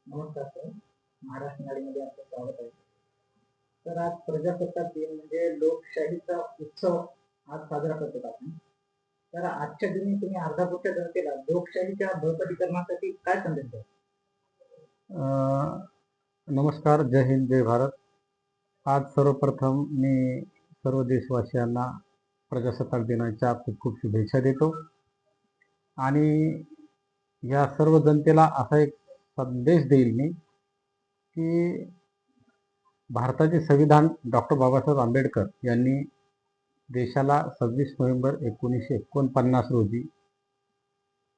नमस्कार सर. महाराष्ट्र नाडीमध्ये आपलं स्वागत आहे. तर आज प्रजासत्ताक दिन म्हणजे लोकशाहीचा उत्सव आज साजरा करतो आपण. तर आजच्या दिनी तुम्ही अर्धापूरच्या जनतेला लोकशाहीच्या बळकटीकरणासाठी काय संदेश द्याल? नमस्कार, जय हिंद, जय भारत. आज सर्वप्रथम मी सर्व देशवासियांना प्रजासत्ताक दिनाच्या खूप खूप शुभेच्छा देतो आणि या सर्व जनतेला असा एक संदेश देईल मी की भारताचे संविधान डॉक्टर बाबासाहेब आंबेडकर यांनी देशाला 26 नोव्हेंबर 1949 रोजी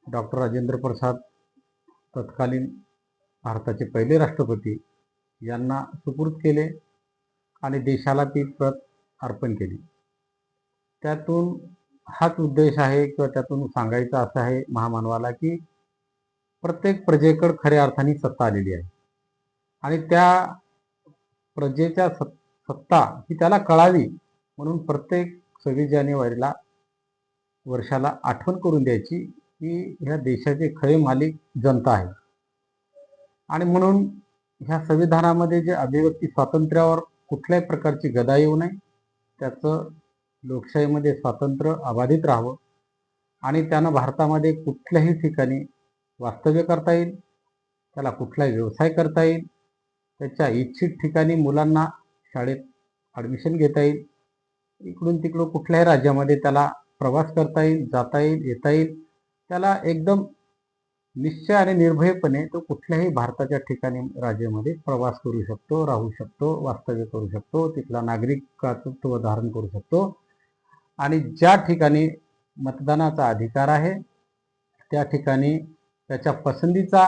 डॉक्टर राजेंद्र प्रसाद, तत्कालीन भारताचे पहिले राष्ट्रपती, यांना सुपूर्द केले आणि देशाला ती प्रत अर्पण केली. त्यातून हाच उद्देश आहे किंवा त्यातून सांगायचं असं आहे महामानवाला की प्रत्येक प्रजेकडे खऱ्या अर्थाने सत्ता आलेली आहे आणि त्या प्रजेच्या सत्ता ही त्याला कळावी म्हणून प्रत्येक 26 जानेवारीला वर्षाला आठवण करून द्यायची की ह्या देशाचे खरे मालिक जनता आहे. आणि म्हणून ह्या संविधानामध्ये जे अभिव्यक्ती स्वातंत्र्यावर कुठल्याही प्रकारची गदा येऊ नये, त्याचं लोकशाहीमध्ये स्वातंत्र्य अबाधित राहावं आणि त्यानं भारतामध्ये कुठल्याही ठिकाणी वास्तव्य करता येईल, त्याला कुठलाही व्यवसाय करता येईल, त्याच्या इच्छित ठिकाणी मुलांना शाळेत ॲडमिशन घेता येईल, इकडून तिकडून कुठल्याही राज्यामध्ये त्याला प्रवास करता येईल, जाता येईल, येता येईल. त्याला एकदम निश्चय आणि निर्भयपणे तो कुठल्याही भारताच्या ठिकाणी राज्यामध्ये प्रवास करू शकतो, राहू शकतो, वास्तव्य करू शकतो, तिथला नागरिकत्व धारण करू शकतो आणि ज्या ठिकाणी मतदानाचा अधिकार आहे त्या ठिकाणी त्याच्या पसंतीचा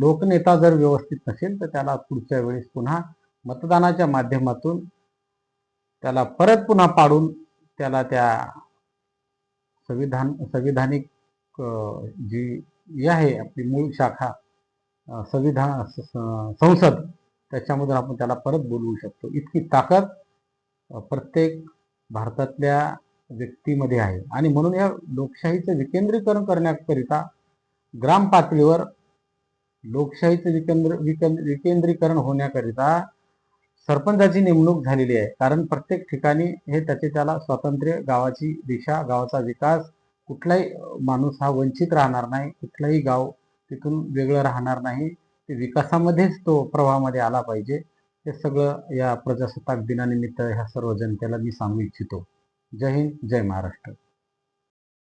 लोकनेता जर व्यवस्थित नसेल तर त्याला पुढच्या वेळेस पुन्हा मतदानाच्या माध्यमातून त्याला परत पुन्हा पाडून त्याला त्या संविधानिक जी आहे आपली मूळ शाखा संसद, त्याच्यामधून आपण त्याला परत बोलवू शकतो. इतकी ताकद प्रत्येक भारतातल्या व्यक्तीमध्ये आहे आणि म्हणून या लोकशाहीचं विकेंद्रीकरण करण्याकरिता ग्राम पातळीवर लोकशाहीचं विकेंद्रीकरण होण्याकरिता सरपंचाची नेमणूक झालेली आहे. कारण प्रत्येक ठिकाणी हे त्याला स्वातंत्र्य, गावाची दिशा, गावाचा विकास, कुठलाही माणूस हा वंचित राहणार नाही, कुठलाही गाव तिथून वेगळं राहणार नाही, ते विकासामध्येच तो प्रवाहामध्ये आला पाहिजे. हे सगळं या प्रजासत्ताक दिनानिमित्त ह्या सर्व जनतेला मी सांगू इच्छितो. जय हिंद, जय महाराष्ट्र.